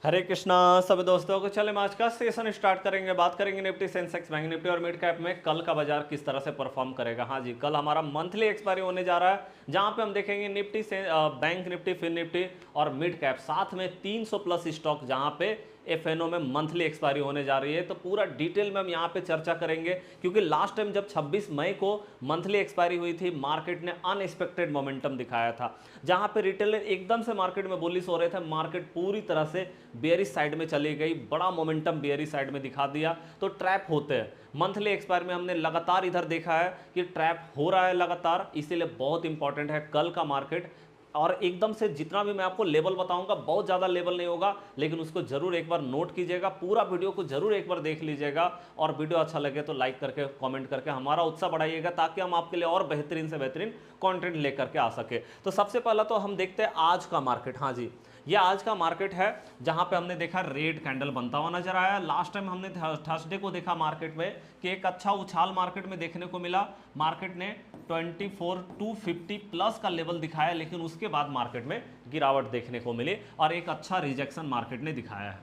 हरे कृष्णा सभी दोस्तों को। चले हम आज का सेशन स्टार्ट करेंगे। बात करेंगे निफ्टी, सेंसेक्स, बैंक निफ्टी और मिड कैप में कल का बाजार किस तरह से परफॉर्म करेगा। हाँ जी, कल हमारा मंथली एक्सपायरी होने जा रहा है, जहां पे हम देखेंगे निफ्टी से बैंक निफ्टी, फिर निफ्टी और मिड कैप, साथ में 300 प्लस स्टॉक जहां पे एफएनओ में मंथली एक्सपायरी होने जा रही है। तो पूरा डिटेल में हम यहाँ पे चर्चा करेंगे, क्योंकि लास्ट टाइम जब 26 मई को मंथली एक्सपायरी हुई थी, मार्केट ने अनएक्सपेक्टेड मोमेंटम दिखाया था, जहां पे रिटेलर एकदम से मार्केट में बुलिश हो रहे थे। मार्केट पूरी तरह से बेयरिश साइड में चली गई, बड़ा मोमेंटम बेयरिश साइड में दिखा दिया। तो ट्रैप होते हैं मंथली एक्सपायरी में, हमने लगातार इधर देखा है कि ट्रैप हो रहा है लगातार। इसीलिए बहुत इंपॉर्टेंट है कल का मार्केट। और एकदम से जितना भी मैं आपको लेवल बताऊंगा, बहुत ज़्यादा लेवल नहीं होगा, लेकिन उसको जरूर एक बार नोट कीजिएगा, पूरा वीडियो को जरूर एक बार देख लीजिएगा। और वीडियो अच्छा लगे तो लाइक करके, कमेंट करके हमारा उत्साह बढ़ाइएगा, ताकि हम आपके लिए और बेहतरीन से बेहतरीन कंटेंट लेकर के आ सके। तो सबसे पहला तो हम देखते हैं आज का मार्केट। हाँ जी, ये आज का मार्केट है, जहां पे हमने देखा रेड कैंडल बनता हुआ नजर आया। लास्ट टाइम हमने थर्सडे को देखा मार्केट में कि एक अच्छा उछाल मार्केट में देखने को मिला। मार्केट ने 24,250 प्लस का लेवल दिखाया, लेकिन उसके बाद मार्केट में गिरावट देखने को मिली और एक अच्छा रिजेक्शन मार्केट ने दिखाया है।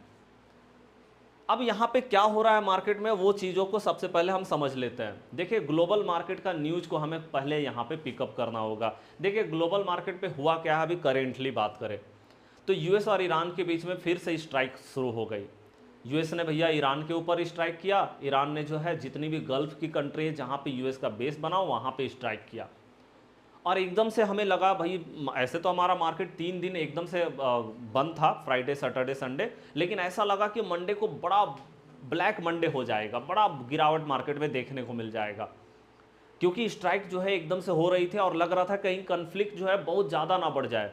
अब यहां पे क्या हो रहा है मार्केट में, वो चीज़ों को सबसे पहले हम समझ लेते हैं। देखिए, ग्लोबल मार्केट का न्यूज़ को हमें पहले यहां पे पिकअप करना होगा। देखिए, ग्लोबल मार्केट पे हुआ क्या है, अभी करेंटली बात करें तो यूएस और ईरान के बीच में फिर से स्ट्राइक शुरू हो गई। यूएस ने भैया ईरान के ऊपर स्ट्राइक किया, ईरान ने जो है जितनी भी गल्फ की कंट्री है जहां पे यूएस का बेस बना वहां पे स्ट्राइक किया। और एकदम से हमें लगा भाई, ऐसे तो हमारा मार्केट 3 दिन एकदम से बंद था, फ्राइडे सैटरडे संडे, लेकिन ऐसा लगा कि मंडे को बड़ा ब्लैक मंडे हो जाएगा, बड़ा गिरावट मार्केट में देखने को मिल जाएगा, क्योंकि स्ट्राइक जो है एकदम से हो रही थी और लग रहा था कहीं कन्फ्लिक्ट जो है बहुत ज़्यादा ना बढ़ जाए।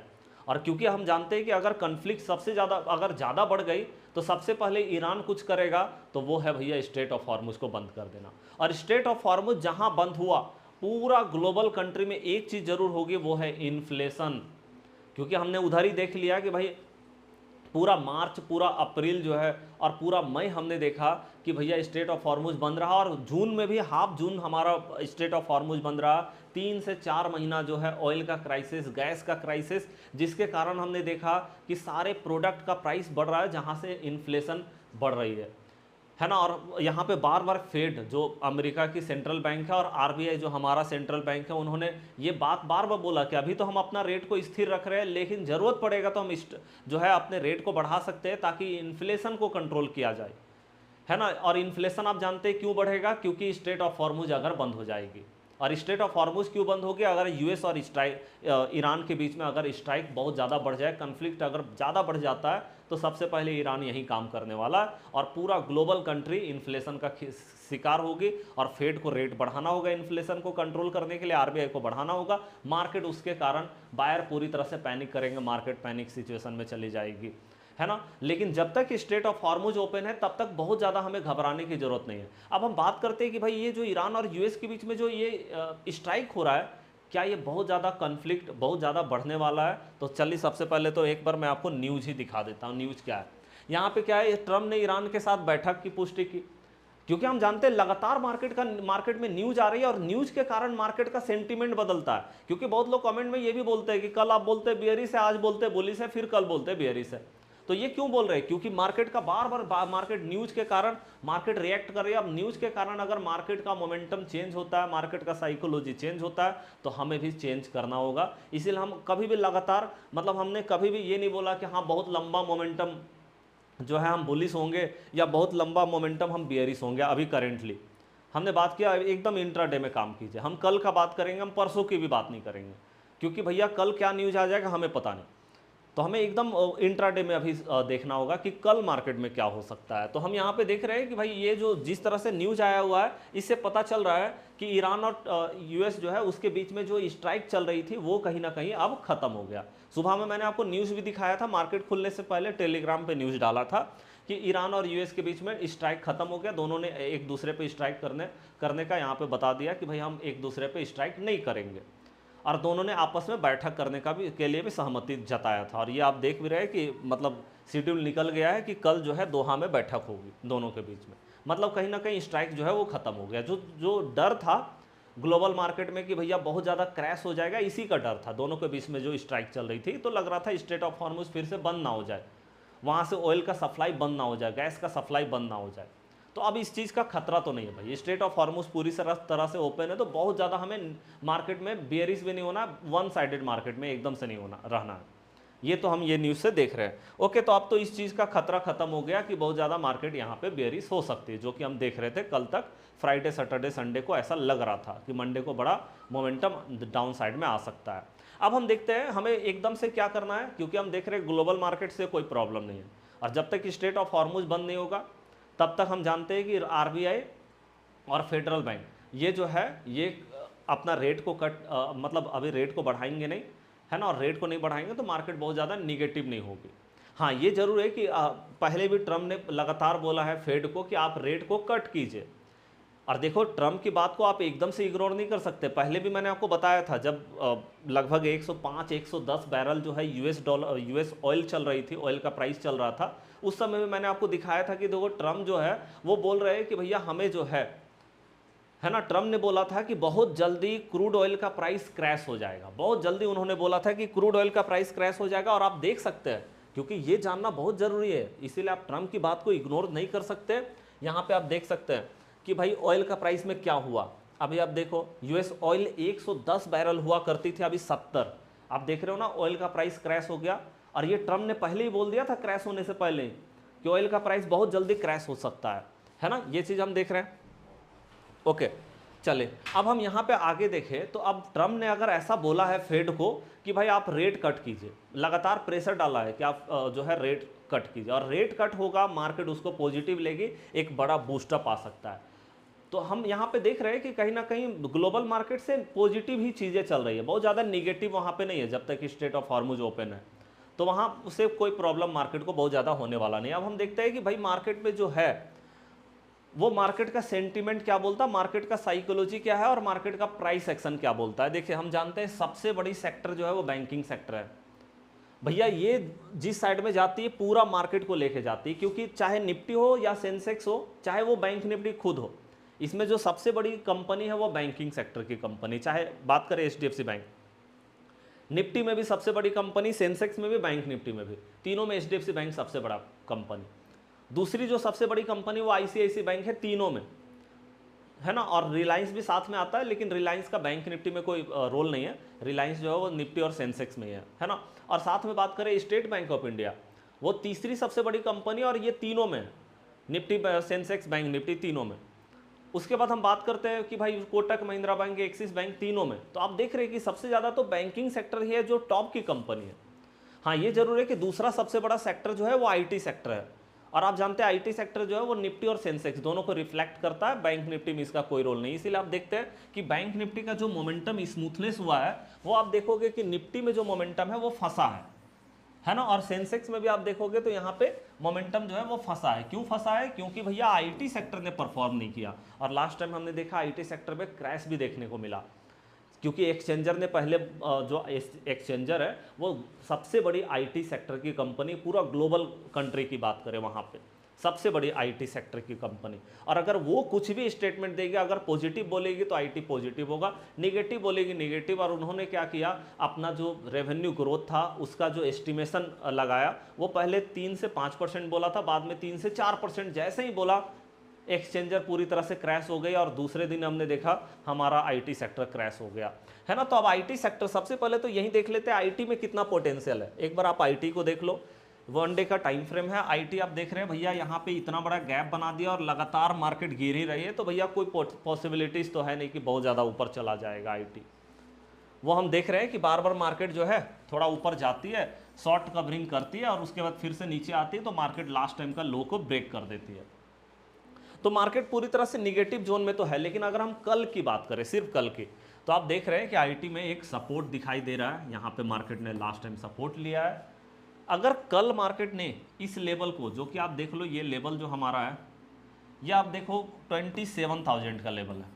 और क्योंकि हम जानते हैं कि अगर कन्फ्लिक्ट सबसे ज़्यादा अगर ज़्यादा बढ़ गई तो सबसे पहले ईरान कुछ करेगा, तो वो है भैया स्ट्रेट ऑफ हॉर्मुज को बंद कर देना। और स्ट्रेट ऑफ हॉर्मुज जहां बंद हुआ, पूरा ग्लोबल कंट्री में एक चीज़ जरूर होगी, वो है इन्फ्लेशन। क्योंकि हमने उधर ही देख लिया कि भाई पूरा मार्च, पूरा अप्रैल जो है और पूरा मई हमने देखा कि भैया स्ट्रेट ऑफ हॉर्मुज बंद रहा, और जून में भी हाफ जून हमारा स्ट्रेट ऑफ हॉर्मुज बंद रहा। 3 से 4 महीना जो है ऑयल का क्राइसिस, गैस का क्राइसिस, जिसके कारण हमने देखा कि सारे प्रोडक्ट का प्राइस बढ़ रहा है, जहां से इन्फ्लेशन बढ़ रही है ना। और यहाँ पे बार बार फेड जो अमेरिका की सेंट्रल बैंक है और आरबीआई जो हमारा सेंट्रल बैंक है, उन्होंने ये बात बार बार बोला कि अभी तो हम अपना रेट को स्थिर रख रहे हैं, लेकिन ज़रूरत पड़ेगा तो हम जो है अपने रेट को बढ़ा सकते हैं, ताकि इन्फ्लेशन को कंट्रोल किया जाए, है ना। और इन्फ्लेशन आप जानते हैं क्यों बढ़ेगा, क्योंकि स्ट्रेट ऑफ हॉर्मुज अगर बंद हो जाएगी। और स्ट्रेट ऑफ हॉर्मुज क्यों बंद होगी, अगर यूएस और ईरान के बीच में अगर स्ट्राइक बहुत ज़्यादा बढ़ जाए, कन्फ्लिक्ट अगर ज़्यादा बढ़ जाता है, तो सबसे पहले ईरान यही काम करने वाला है और पूरा ग्लोबल कंट्री इन्फ्लेशन का शिकार होगी। और फेड को रेट बढ़ाना होगा, इन्फ्लेशन को कंट्रोल करने के लिए आरबीआई को बढ़ाना होगा। मार्केट उसके कारण बायर पूरी तरह से पैनिक करेंगे, मार्केट पैनिक सिचुएशन में चली जाएगी, है ना। लेकिन जब तक स्ट्रेट ऑफ हॉर्मुज ओपन है, तब तक बहुत ज़्यादा हमें घबराने की जरूरत नहीं है। अब हम बात करते हैं कि भाई ये जो ईरान और यूएस के बीच में जो ये स्ट्राइक हो रहा है, क्या ये बहुत ज़्यादा कन्फ्लिक्ट बहुत ज़्यादा बढ़ने वाला है। तो चलिए सबसे पहले तो एक बार मैं आपको न्यूज़ ही दिखा देता हूँ। न्यूज़ क्या है यहाँ पे, क्या है, ट्रम्प ने ईरान के साथ बैठक की पुष्टि की। क्योंकि हम जानते हैं लगातार मार्केट में न्यूज आ रही है, और न्यूज के कारण मार्केट का सेंटीमेंट बदलता है। क्योंकि बहुत लोग कमेंट में ये भी बोलते हैं कि कल आप बोलते हैं बियरिश है, आज बोलते हैं बुलिश है, फिर कल बोलते हैं बियरिश है। तो ये क्यों बोल रहे हैं, क्योंकि मार्केट का बार बार मार्केट न्यूज के कारण मार्केट रिएक्ट कर रही है। अब न्यूज के कारण अगर मार्केट का मोमेंटम चेंज होता है, मार्केट का साइकोलॉजी चेंज होता है, तो हमें भी चेंज करना होगा। इसीलिए हम कभी भी लगातार, मतलब हमने कभी भी ये नहीं बोला कि हाँ बहुत लंबा मोमेंटम जो है हम बुलिश होंगे, या बहुत लंबा मोमेंटम हम बियरिश होंगे। अभी करेंटली हमने बात किया, एकदम इंट्राडे में काम कीजिए। हम कल का बात करेंगे, हम परसों की भी बात नहीं करेंगे, क्योंकि भैया कल क्या न्यूज़ आ जाएगा हमें पता नहीं। तो हमें एकदम इंट्राडे में अभी देखना होगा कि कल मार्केट में क्या हो सकता है। तो हम यहाँ पे देख रहे हैं कि भाई ये जो जिस तरह से न्यूज आया हुआ है, इससे पता चल रहा है कि ईरान और यूएस जो है उसके बीच में जो स्ट्राइक चल रही थी, वो कहीं ना कहीं अब खत्म हो गया। सुबह में मैंने आपको न्यूज़ भी दिखाया था, मार्केट खुलने से पहले टेलीग्राम पे न्यूज़ डाला था कि ईरान और यूएस के बीच में स्ट्राइक खत्म हो गया। दोनों ने एक दूसरे पे स्ट्राइक करने का यहाँ पे बता दिया कि भाई हम एक दूसरे पे स्ट्राइक नहीं करेंगे, और दोनों ने आपस में बैठक करने का भी के लिए भी सहमति जताया था। और ये आप देख भी रहे हैं कि मतलब शेड्यूल निकल गया है कि कल जो है दोहा में बैठक होगी दोनों के बीच में। मतलब कहीं ना कहीं स्ट्राइक जो है वो खत्म हो गया। जो जो डर था ग्लोबल मार्केट में कि भैया बहुत ज़्यादा क्रैश हो जाएगा, इसी का डर था दोनों के बीच में जो स्ट्राइक चल रही थी। तो लग रहा था स्ट्रेट ऑफ हॉर्मुज फिर से बंद ना हो जाए, वहाँ से ऑयल का सप्लाई बंद ना हो जाए, गैस का सप्लाई बंद ना हो जाए। तो अब इस चीज़ का खतरा तो नहीं है भाई, स्ट्रेट ऑफ हॉर्मुज पूरी तरह से ओपन है, तो बहुत ज़्यादा हमें मार्केट में बेयरिश भी नहीं होना, वन साइडेड मार्केट में एकदम से नहीं होना रहना है। ये तो हम ये न्यूज़ से देख रहे हैं। ओके, तो अब तो इस चीज़ का खतरा खत्म हो गया कि बहुत ज़्यादा मार्केट यहाँ पे बेयरिश हो सकती है, जो कि हम देख रहे थे कल तक। फ्राइडे सैटरडे संडे को ऐसा लग रहा था कि मंडे को बड़ा मोमेंटम डाउन साइड में आ सकता है। अब हम देखते हैं हमें एकदम से क्या करना है, क्योंकि हम देख रहे हैं ग्लोबल मार्केट से कोई प्रॉब्लम नहीं है, और जब तक स्ट्रेट ऑफ हॉर्मुज बंद नहीं होगा तब तक हम जानते हैं कि आरबीआई और फेडरल बैंक ये जो है ये अपना रेट को मतलब अभी रेट को बढ़ाएंगे नहीं, है ना, और रेट को नहीं बढ़ाएंगे तो मार्केट बहुत ज़्यादा निगेटिव नहीं होगी। हाँ, ये जरूर है कि पहले भी ट्रम्प ने लगातार बोला है फेड को कि आप रेट को कट कीजिए, और देखो ट्रम्प की बात को आप एकदम से इग्नोर नहीं कर सकते। पहले भी मैंने आपको बताया था जब लगभग 105 110 बैरल जो है यूएस ऑयल चल रही थी, ऑयल का प्राइस चल रहा था, उस समय में मैंने आपको दिखाया था कि देखो ट्रम्प जो है वो बोल रहे हैं कि भैया हमें जो है ना, ट्रम्प ने बोला था कि बहुत जल्दी क्रूड ऑयल का प्राइस क्रैश हो जाएगा, बहुत जल्दी उन्होंने बोला था कि क्रूड ऑयल का प्राइस क्रैश हो जाएगा। और आप देख सकते हैं, क्योंकि ये जानना बहुत ज़रूरी है, इसीलिए आप ट्रम्प की बात को इग्नोर नहीं कर सकते। यहाँ पे आप देख सकते हैं कि भाई ऑयल का प्राइस में क्या हुआ। अभी आप देखो यूएस ऑयल 110 बैरल हुआ करती थी, अभी 70। आप देख रहे हो ना, ऑयल का प्राइस क्रैश हो गया, और ये ट्रम्प ने पहले ही बोल दिया था क्रैश होने से पहले ही कि ऑयल का प्राइस बहुत जल्दी क्रैश हो सकता है ना, ये चीज़ हम देख रहे हैं। ओके, चले अब हम यहाँ पे आगे देखें तो अब ट्रम्प ने अगर ऐसा बोला है फेड को कि भाई आप रेट कट कीजिए, लगातार प्रेशर डाला है कि आप जो है रेट कट कीजिए, और रेट कट होगा मार्केट उसको पॉजिटिव लेगी, एक बड़ा बूस्टअप आ सकता है। तो हम यहाँ पे देख रहे हैं कि कहीं ना कहीं ग्लोबल मार्केट से पॉजिटिव ही चीज़ें चल रही है, बहुत ज़्यादा निगेटिव वहाँ पे नहीं है। जब तक स्ट्रेट ऑफ हॉर्मुज ओपन है तो वहाँ उससे कोई प्रॉब्लम मार्केट को बहुत ज़्यादा होने वाला नहीं। अब हम देखते हैं कि भाई मार्केट में जो है वो मार्केट का सेंटीमेंट क्या बोलता है, मार्केट का साइकोलॉजी क्या है, और मार्केट का प्राइस एक्शन क्या बोलता है। देखिए हम जानते हैं सबसे बड़ी सेक्टर जो है वो बैंकिंग सेक्टर है भैया, ये जिस साइड में जाती है पूरा मार्केट को लेके जाती है, क्योंकि चाहे निफ्टी हो या सेंसेक्स हो, चाहे वो बैंक निफ्टी खुद हो, इसमें जो सबसे बड़ी कंपनी है वो बैंकिंग सेक्टर की कंपनी। चाहे बात करें एचडीएफसी बैंक, निफ्टी में भी सबसे बड़ी कंपनी, सेंसेक्स में भी, बैंक निफ्टी में भी, तीनों में एचडीएफसी बैंक सबसे बड़ा कंपनी। दूसरी जो सबसे बड़ी कंपनी वो आईसीआईसी बैंक है, तीनों में, है ना, और रिलायंस भी साथ में आता है, लेकिन रिलायंस का बैंक निफ्टी में कोई रोल नहीं है, रिलायंस जो है वो निफ्टी और सेंसेक्स में है ना। और साथ में बात करें स्टेट बैंक ऑफ इंडिया, वो तीसरी सबसे बड़ी कंपनी, और ये तीनों में, निफ्टी, सेंसेक्स, बैंक निफ्टी, तीनों में। उसके बाद हम बात करते हैं कि भाई Kotak Mahindra bank, axis bank, तीनों में। तो आप देख रहे हैं कि सबसे ज़्यादा तो बैंकिंग सेक्टर ही है जो टॉप की कंपनी है। हाँ, ये जरूर है कि दूसरा सबसे बड़ा सेक्टर जो है वो आईटी सेक्टर है, और आप जानते हैं आईटी सेक्टर जो है वो निफ्टी और सेंसेक्स दोनों को रिफ्लेक्ट करता है, बैंक निफ्टी में इसका कोई रोल नहीं। इसीलिए आप देखते हैं कि बैंक निफ्टी का जो मोमेंटम स्मूथनेस हुआ है वो आप देखोगे कि निफ्टी में जो मोमेंटम है वो फंसा है ना, और सेंसेक्स में भी आप देखोगे तो यहाँ पे मोमेंटम जो है वो फंसा है। क्यों फंसा है? क्योंकि भैया आईटी सेक्टर ने परफॉर्म नहीं किया, और लास्ट टाइम हमने देखा आईटी सेक्टर में क्रैश भी देखने को मिला, क्योंकि एक्सचेंजर ने पहले जो एक्सचेंजर है वो सबसे बड़ी आईटी सेक्टर की कंपनी, पूरा ग्लोबल कंट्री की बात करें वहाँ पे सबसे बड़ी आईटी सेक्टर की कंपनी, और अगर वो कुछ भी स्टेटमेंट देगी, अगर पॉजिटिव बोलेगी तो आईटी पॉजिटिव होगा, नेगेटिव बोलेगी नेगेटिव। और उन्होंने क्या किया, अपना जो रेवेन्यू ग्रोथ था उसका जो एस्टिमेशन लगाया वो पहले 3 से 5% बोला था, बाद में 3 से 4%। जैसे ही बोला एक्सचेंजर पूरी तरह से क्रैश हो गई, और दूसरे दिन हमने देखा हमारा आईटी सेक्टर क्रैश हो गया, है ना। तो अब आईटी सेक्टर, सबसे पहले तो यही देख लेते हैं आईटी में कितना पोटेंशियल है। एक बार आप आईटी को देख लो, 1 डे का टाइम फ्रेम है, आईटी आप देख रहे हैं भैया यहाँ पे इतना बड़ा गैप बना दिया और लगातार मार्केट गिर ही रही है, तो भैया कोई पॉसिबिलिटीज तो है नहीं कि बहुत ज़्यादा ऊपर चला जाएगा आईटी। वो हम देख रहे हैं कि बार बार मार्केट जो है थोड़ा ऊपर जाती है, शॉर्ट कवरिंग करती है, और उसके बाद फिर से नीचे आती है, तो मार्केट लास्ट टाइम का लो को ब्रेक कर देती है। तो मार्केट पूरी तरह से निगेटिव जोन में तो है। लेकिन अगर हम कल की बात करें, सिर्फ कल की, तो आप देख रहे हैं कि आईटी में एक सपोर्ट दिखाई दे रहा है, यहाँ पे मार्केट ने लास्ट टाइम सपोर्ट लिया है। अगर कल मार्केट ने इस लेवल को, जो कि आप देख लो ये लेवल जो हमारा है, ये आप देखो 27,000 का लेवल है,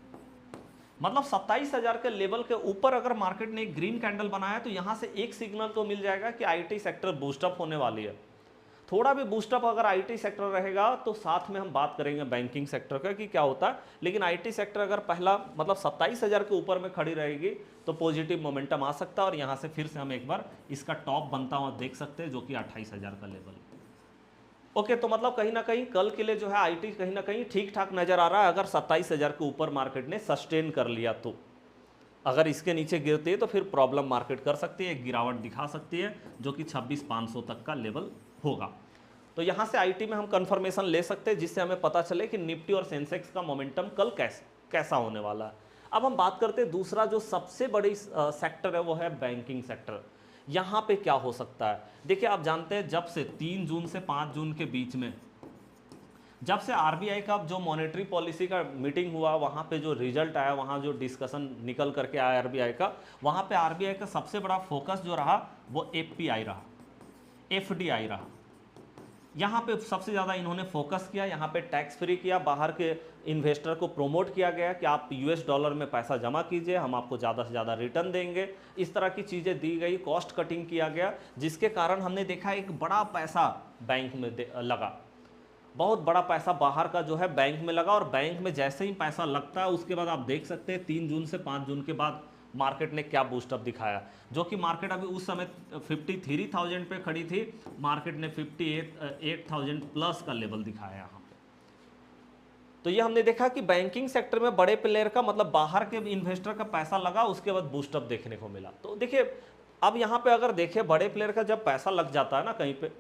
मतलब 27,000 के लेवल के ऊपर अगर मार्केट ने एक ग्रीन कैंडल बनाया तो यहाँ से एक सिग्नल तो मिल जाएगा कि आईटी सेक्टर बूस्टअप होने वाली है। थोड़ा भी बूस्टअप अगर आईटी सेक्टर रहेगा तो साथ में हम बात करेंगे बैंकिंग सेक्टर का कि क्या होता है। लेकिन आईटी सेक्टर अगर पहला मतलब 27,000 के ऊपर में खड़ी रहेगी तो पॉजिटिव मोमेंटम आ सकता है, और यहाँ से फिर से हम एक बार इसका टॉप बनता हुआ देख सकते हैं, जो कि 28,000 का लेवल है। ओके, तो मतलब कहीं ना कहीं कल के लिए जो है आईटी कहीं ना कहीं ठीक ठाक नजर आ रहा है, अगर 27,000 के ऊपर मार्केट ने सस्टेन कर लिया तो। अगर इसके नीचे गिरती है तो फिर प्रॉब्लम मार्केट कर सकती है, एक गिरावट दिखा सकती है, जो कि 26,500 तक का लेवल होगा। तो यहाँ से आईटी में हम कंफर्मेशन ले सकते हैं, जिससे हमें पता चले कि निफ्टी और सेंसेक्स का मोमेंटम कल कैसा होने वाला है। अब हम बात करते हैं दूसरा जो सबसे बड़ी सेक्टर है, वो है बैंकिंग सेक्टर। यहाँ पे क्या हो सकता है? देखिए, आप जानते हैं जब से 3 जून से 5 जून के बीच में जब से आरबीआई का जो मॉनेटरी पॉलिसी का मीटिंग हुआ, वहाँ पे जो रिजल्ट आया, वहाँ जो डिस्कशन निकल करके आया आरबीआई का, वहाँ पे आरबीआई का सबसे बड़ा फोकस जो रहा वो एफपीआई रहा, एफडीआई रहा। यहाँ पे सबसे ज़्यादा इन्होंने फोकस किया, यहाँ पे टैक्स फ्री किया, बाहर के इन्वेस्टर को प्रोमोट किया गया कि आप यूएस डॉलर में पैसा जमा कीजिए, हम आपको ज़्यादा से ज़्यादा रिटर्न देंगे। इस तरह की चीज़ें दी गई, कॉस्ट कटिंग किया गया, जिसके कारण हमने देखा एक बड़ा पैसा बैंक में लगा, बहुत बड़ा पैसा बाहर का जो है बैंक में लगा। और बैंक में जैसे ही पैसा लगता है उसके बाद आप देख सकते हैं 3 जून से 5 जून के बाद मार्केट ने क्या बूस्टअप दिखाया, जो कि मार्केट अभी उस समय 53,000 पे खड़ी थी, मार्केट ने 58,000 प्लस का लेवल दिखाया यहाँ पे। तो ये हमने देखा कि बैंकिंग सेक्टर में बड़े प्लेयर का मतलब बाहर के इन्वेस्टर का पैसा लगा, उसके बाद बूस्टअप देखने को मिला। तो देखिए, अब यहाँ पे अगर देखें बड़े प्लेयर का जब पैसा लग जाता है ना कहीं पे,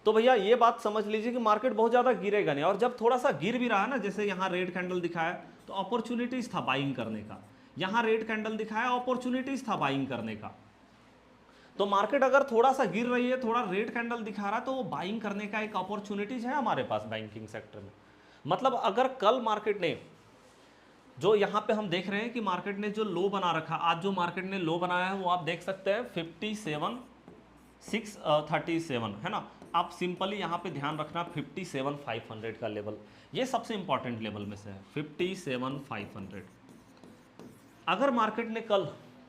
तो भैया ये बात समझ लीजिए कि मार्केट बहुत ज़्यादा गिरेगा नहीं। और जब थोड़ा सा गिर भी रहा है ना, जैसे यहाँ रेड कैंडल दिखाया, तो अपॉर्चुनिटीज था बाइंग करने का। यहाँ रेड कैंडल दिखाया, अपॉर्चुनिटीज था बाइंग करने का। तो मार्केट अगर थोड़ा सा गिर रही है, थोड़ा रेड कैंडल दिखा रहा है, तो वो बाइंग करने का एक अपॉर्चुनिटीज है हमारे पास बैंकिंग सेक्टर में। मतलब अगर कल मार्केट ने जो यहाँ पे हम देख रहे हैं कि मार्केट ने जो लो बना रखा, आज जो मार्केट ने लो बनाया है वो आप देख सकते हैं 57,637 है ना। आप सिंपली यहाँ पे ध्यान रखना 57,500 का लेवल, ये सबसे इंपॉर्टेंट लेवल में से है 57,500। अगर मार्केट ने कल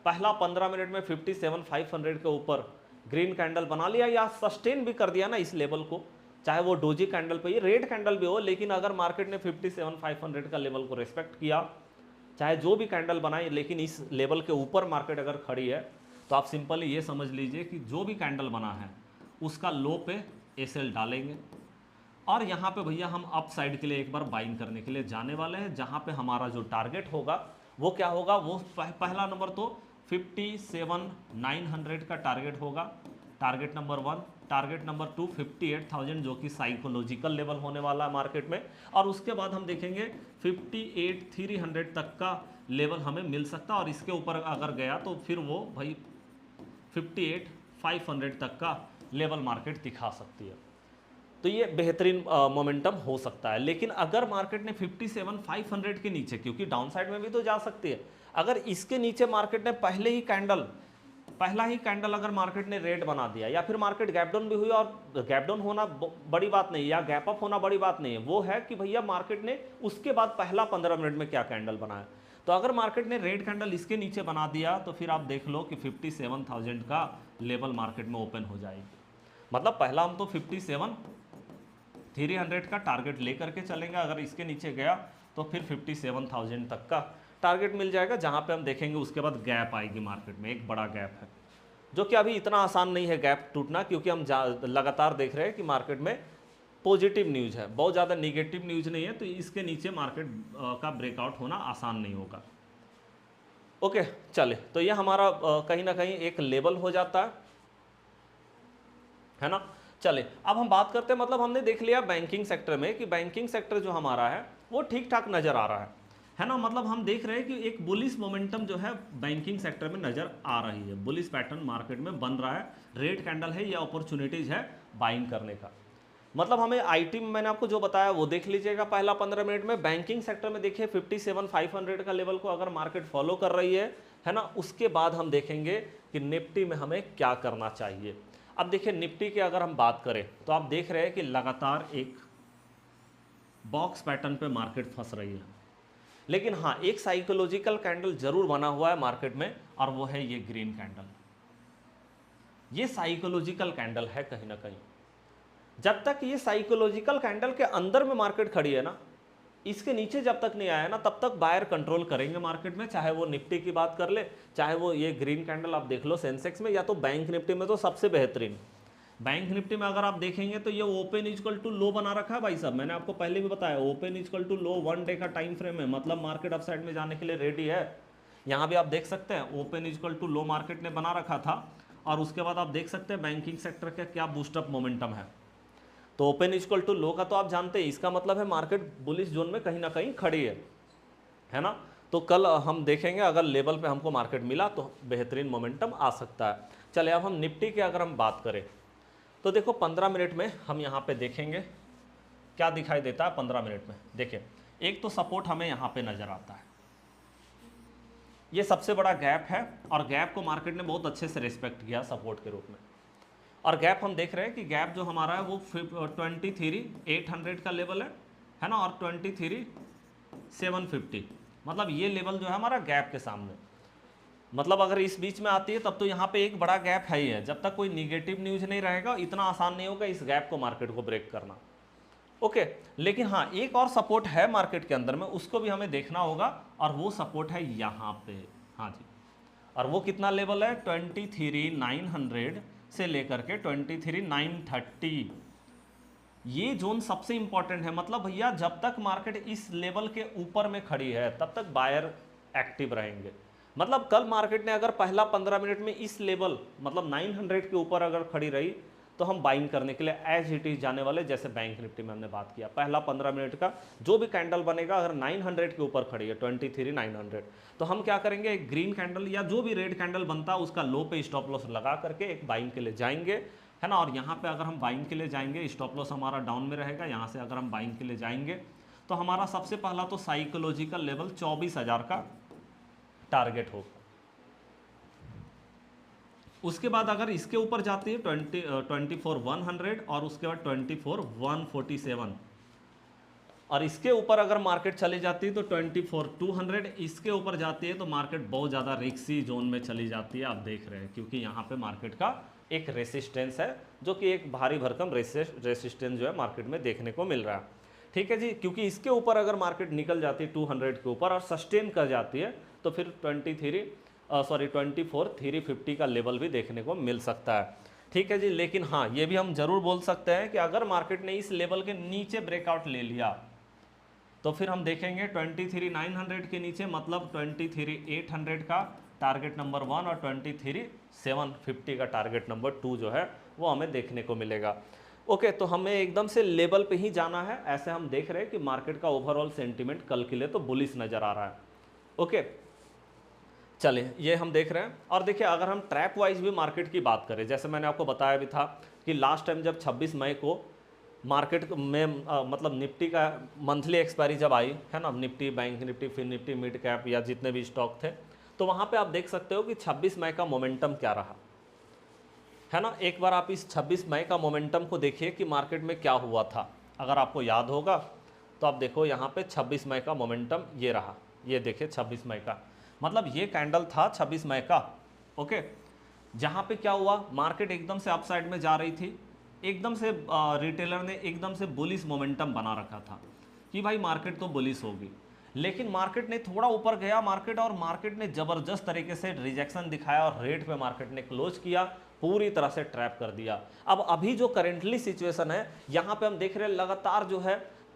पहला 15 मिनट में 57,500 के ऊपर ग्रीन कैंडल बना लिया या सस्टेन भी कर दिया ना इस लेवल को, चाहे वो डोजी कैंडल पे ही रेड कैंडल भी हो, लेकिन अगर मार्केट ने 57,500 का लेवल को रिस्पेक्ट किया, चाहे जो भी कैंडल बनाए, लेकिन इस लेवल के ऊपर मार्केट अगर खड़ी है, तो आप सिंपली ये समझ लीजिए कि जो भी कैंडल बना है उसका लो पे एसएल डालेंगे। और यहाँ पे भैया हम अप साइड के लिए एक बार बाइंग करने के लिए जाने वाले हैं, जहाँ पे हमारा जो टारगेट होगा वो क्या होगा, वो पहला नंबर तो 57,900 का टारगेट होगा, टारगेट नंबर 1। टारगेट नंबर 2 58,000, जो कि साइकोलॉजिकल लेवल होने वाला है मार्केट में। और उसके बाद हम देखेंगे 58,300 तक का लेवल हमें मिल सकता है, और इसके ऊपर अगर गया तो फिर वो भाई 58,500 तक का लेवल मार्केट दिखा सकती है। तो ये बेहतरीन मोमेंटम हो सकता है। लेकिन अगर मार्केट ने 57,500 के नीचे, क्योंकि डाउन साइड में भी तो जा सकती है, अगर इसके नीचे मार्केट ने पहला ही कैंडल अगर मार्केट ने रेड बना दिया, या फिर मार्केट गैप डाउन भी हुई, और गैप डाउन होना बड़ी बात नहीं है या गैप अप होना बड़ी बात नहीं है, वो है कि भैया मार्केट ने उसके बाद पहला 15 मिनट में क्या कैंडल बनाया। तो अगर मार्केट ने रेड कैंडल इसके नीचे बना दिया, तो फिर आप देख लो कि 57,000 का लेवल मार्केट में ओपन हो जाएगी। मतलब पहला हम तो 57,300 का टारगेट लेकर के चलेंगे, अगर इसके नीचे गया तो फिर 57,000 तक का टारगेट मिल जाएगा, जहां पे हम देखेंगे उसके बाद गैप आएगी मार्केट में, एक बड़ा गैप है, जो कि अभी इतना आसान नहीं है गैप टूटना, क्योंकि हम लगातार देख रहे हैं कि मार्केट में पॉजिटिव न्यूज़ है, बहुत ज़्यादा निगेटिव न्यूज़ नहीं है। तो इसके नीचे मार्केट का ब्रेकआउट होना आसान नहीं होगा। ओके, चले, तो ये हमारा कहीं ना कहीं एक लेवल हो जाता है ना। चले, अब हम बात करते हैं, मतलब हमने देख लिया बैंकिंग सेक्टर में कि बैंकिंग सेक्टर जो हमारा है वो ठीक ठाक नज़र आ रहा है ना। मतलब हम देख रहे हैं कि एक बुलिश मोमेंटम जो है बैंकिंग सेक्टर में नज़र आ रही है, बुलिश पैटर्न मार्केट में बन रहा है, रेड कैंडल है, ये अपॉर्चुनिटीज़ है बाइंग करने का। मतलब हमें आईटी में मैंने आपको जो बताया वो देख लीजिएगा पहला 15 मिनट में। बैंकिंग सेक्टर में देखिए 57,500 का लेवल को अगर मार्केट फॉलो कर रही है ना, उसके बाद हम देखेंगे कि निफ्टी में हमें क्या करना चाहिए। अब देखिए निफ्टी की अगर हम बात करें, तो आप देख रहे हैं कि लगातार एक बॉक्स पैटर्न पे मार्केट फंस रही है, लेकिन हाँ, एक साइकोलॉजिकल कैंडल जरूर बना हुआ है मार्केट में, और वो है ये ग्रीन कैंडल। ये साइकोलॉजिकल कैंडल है कहीं ना कहीं। जब तक ये साइकोलॉजिकल कैंडल के अंदर में मार्केट खड़ी है ना, इसके नीचे जब तक नहीं आया ना, तब तक बायर कंट्रोल करेंगे मार्केट में, चाहे वो निफ्टी की बात कर ले, चाहे वो ये ग्रीन कैंडल आप देख लो सेंसेक्स में, या तो बैंक निफ्टी में तो सबसे बेहतरीन। बैंक निफ्टी में अगर आप देखेंगे तो ये ओपन इक्वल टू लो बना रखा है भाई साहब, मैंने आपको पहले भी बताया open equal to low 1 day का टाइम फ्रेम है, मतलब मार्केट अप साइड में जाने के लिए रेडी है। यहाँ भी आप देख सकते हैं open equal to low market ने बना रखा था, और उसके बाद आप देख सकते हैं बैंकिंग सेक्टर का क्या बूस्टअप मोमेंटम है। तो ओपन इक्वल टू लो का तो आप जानते हैं, इसका मतलब है मार्केट बुलिश जोन में कहीं ना कहीं खड़ी है ना। तो कल हम देखेंगे अगर लेवल पे हमको मार्केट मिला तो बेहतरीन मोमेंटम आ सकता है। चलिए अब हम निफ्टी की अगर हम बात करें तो देखो 15 मिनट में हम यहाँ पे देखेंगे क्या दिखाई देता है। 15 मिनट में देखिए, एक तो सपोर्ट हमें यहाँ पे नज़र आता है, ये सबसे बड़ा गैप है, और गैप को मार्केट ने बहुत अच्छे से रिस्पेक्ट किया सपोर्ट के रूप में। और गैप हम देख रहे हैं कि गैप जो हमारा है वो 23,800 का लेवल है ना, और 23,750, मतलब ये लेवल जो है हमारा गैप के सामने, मतलब अगर इस बीच में आती है तब तो यहाँ पे एक बड़ा गैप है ही है। जब तक कोई निगेटिव न्यूज नहीं रहेगा इतना आसान नहीं होगा इस गैप को मार्केट को ब्रेक करना। ओके, लेकिन हाँ एक और सपोर्ट है मार्केट के अंदर में, उसको भी हमें देखना होगा, और वो सपोर्ट है यहाँ पे। हाँ जी, और वो कितना लेवल है 23,900 से लेकर के 23,930, ये जोन सबसे इंपॉर्टेंट है। मतलब भैया जब तक मार्केट इस लेवल के ऊपर में खड़ी है तब तक बायर एक्टिव रहेंगे। मतलब कल मार्केट ने अगर पहला 15 मिनट में इस लेवल मतलब 900 के ऊपर अगर खड़ी रही तो हम बाइंग करने के लिए एज इट इज जाने वाले, जैसे बैंक निफ्टी में हमने बात किया पहला 15 मिनट का जो भी कैंडल बनेगा अगर 900 के ऊपर खड़ी है 23,900, तो हम क्या करेंगे, एक ग्रीन कैंडल या जो भी रेड कैंडल बनता है उसका लो पे स्टॉप लॉस लगा करके एक बाइंग के लिए जाएंगे, है ना। और यहाँ पे अगर हम बाइंग के लिए जाएंगे स्टॉप लॉस हमारा डाउन में रहेगा, यहाँ से अगर हम बाइंग के लिए जाएंगे तो हमारा सबसे पहला तो साइकोलॉजिकल लेवल 24,000 का टारगेट होगा। उसके बाद अगर इसके ऊपर जाती है 24,100 और उसके बाद 24,147, और इसके ऊपर अगर मार्केट चली जाती है तो 24,200, इसके ऊपर जाती है तो मार्केट बहुत ज़्यादा रिक्सी जोन में चली जाती है। आप देख रहे हैं क्योंकि यहाँ पे मार्केट का एक रेसिस्टेंस है जो कि एक भारी भरकम रेसिस्टेंस जो है मार्केट में देखने को मिल रहा है। ठीक है जी, क्योंकि इसके ऊपर अगर मार्केट निकल जाती है 200 के ऊपर और सस्टेन कर जाती है तो फिर 24,350 का लेवल भी देखने को मिल सकता है। ठीक है जी, लेकिन हाँ ये भी हम जरूर बोल सकते हैं कि अगर मार्केट ने इस लेवल के नीचे ब्रेकआउट ले लिया तो फिर हम देखेंगे 23,900 के नीचे, मतलब 23,800 का टारगेट नंबर 1 और 23,750 का टारगेट नंबर 2 जो है वो हमें देखने को मिलेगा। ओके, तो हमें एकदम से लेवल पे ही जाना है। ऐसे हम देख रहे हैं कि मार्केट का ओवरऑल सेंटीमेंट कल के लिए तो बुलिश नज़र आ रहा है। ओके, चलिए ये हम देख रहे हैं। और देखिए अगर हम ट्रैप वाइज भी मार्केट की बात करें, जैसे मैंने आपको बताया भी था कि लास्ट टाइम जब 26 मई को मार्केट में मतलब निफ्टी का मंथली एक्सपायरी जब आई है ना, निफ्टी, बैंक निफ्टी, फिर निफ्टी मिड कैप या जितने भी स्टॉक थे, तो वहाँ पे आप देख सकते हो कि 26 मई का मोमेंटम क्या रहा है ना। एक बार आप इस 26 मई का मोमेंटम को देखिए कि मार्केट में क्या हुआ था। अगर आपको याद होगा तो आप देखो यहाँ पे 26 मई का मोमेंटम ये रहा, ये देखिए 26 मई का, मतलब ये कैंडल था 26 मई का। ओके, जहाँ पे क्या हुआ, मार्केट एकदम से अपसाइड में जा रही थी, एकदम से रिटेलर ने एकदम से बुलिश मोमेंटम बना रखा था कि भाई मार्केट तो बुलिश होगी, लेकिन मार्केट ने थोड़ा ऊपर गया मार्केट, और मार्केट ने ज़बरदस्त तरीके से रिजेक्शन दिखाया और रेट पे मार्केट ने क्लोज किया, पूरी तरह से ट्रैप कर दिया। अब अभी जो करेंटली सिचुएशन है यहाँ पे हम देख रहे हैं लगातार जो है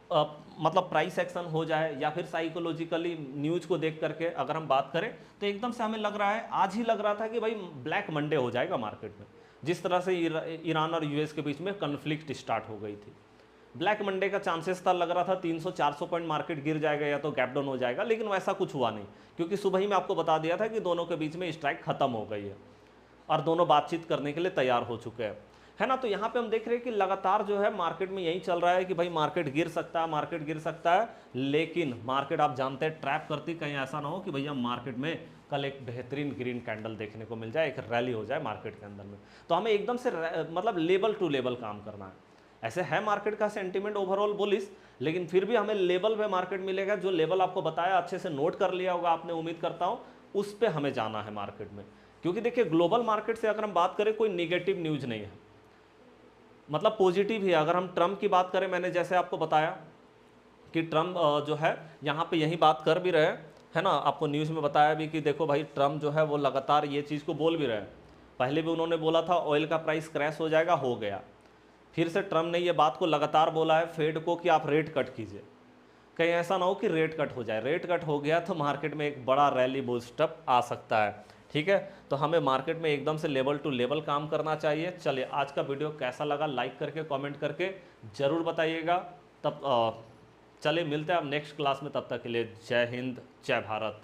मतलब प्राइस एक्शन हो जाए या फिर साइकोलॉजिकली न्यूज़ को देख करके अगर हम बात करें तो एकदम से हमें लग रहा है, आज ही लग रहा था कि भाई ब्लैक मंडे हो जाएगा मार्केट में। जिस तरह से ईरान और यूएस के बीच में कन्फ्लिक्ट स्टार्ट हो गई थी, ब्लैक मंडे का चांसेस था, लग रहा था 300-400 पॉइंट मार्केट गिर जाएगा या तो गैप डाउन हो जाएगा, लेकिन वैसा कुछ हुआ नहीं क्योंकि सुबह ही मैं आपको बता दिया था कि दोनों के बीच में स्ट्राइक खत्म हो गई है और दोनों बातचीत करने के लिए तैयार हो चुके हैं, है ना। तो यहाँ पे हम देख रहे हैं कि लगातार जो है मार्केट में यही चल रहा है कि भाई मार्केट गिर सकता है, मार्केट गिर सकता है, लेकिन मार्केट आप जानते हैं ट्रैप करती, कहीं ऐसा ना हो कि भैया मार्केट में कल एक बेहतरीन ग्रीन कैंडल देखने को मिल जाए, एक रैली हो जाए मार्केट के अंदर में। तो हमें एकदम से मतलब लेवल टू लेवल काम करना है। ऐसे है मार्केट का सेंटीमेंट ओवरऑल बुलिश, लेकिन फिर भी हमें लेवल पे मार्केट मिलेगा, जो लेवल आपको बताया अच्छे से नोट कर लिया होगा आपने, उम्मीद करता हूँ उस पर हमें जाना है मार्केट में। क्योंकि देखिए ग्लोबल मार्केट से अगर हम बात करें कोई निगेटिव न्यूज नहीं है, मतलब पॉजिटिव ही है। अगर हम ट्रम्प की बात करें, मैंने जैसे आपको बताया कि ट्रम्प जो है यहाँ पे यही बात कर भी रहे हैं, है ना, आपको न्यूज़ में बताया भी कि देखो भाई ट्रम्प जो है वो लगातार ये चीज़ को बोल भी रहे हैं पहले भी उन्होंने बोला था ऑयल का प्राइस क्रैश हो जाएगा, हो गया। फिर से ट्रम्प ने ये बात को लगातार बोला है फेड को कि आप रेट कट कीजिए, कहीं ऐसा ना हो कि रेट कट हो जाए। रेट कट हो गया तो मार्केट में एक बड़ा रैली बूस्टअप आ सकता है। ठीक है, तो हमें मार्केट में एकदम से लेवल टू लेवल काम करना चाहिए। चलिए, आज का वीडियो कैसा लगा लाइक करके कमेंट करके ज़रूर बताइएगा। तब चलिए मिलते हैं अब नेक्स्ट क्लास में, तब तक के लिए जय हिंद जय भारत।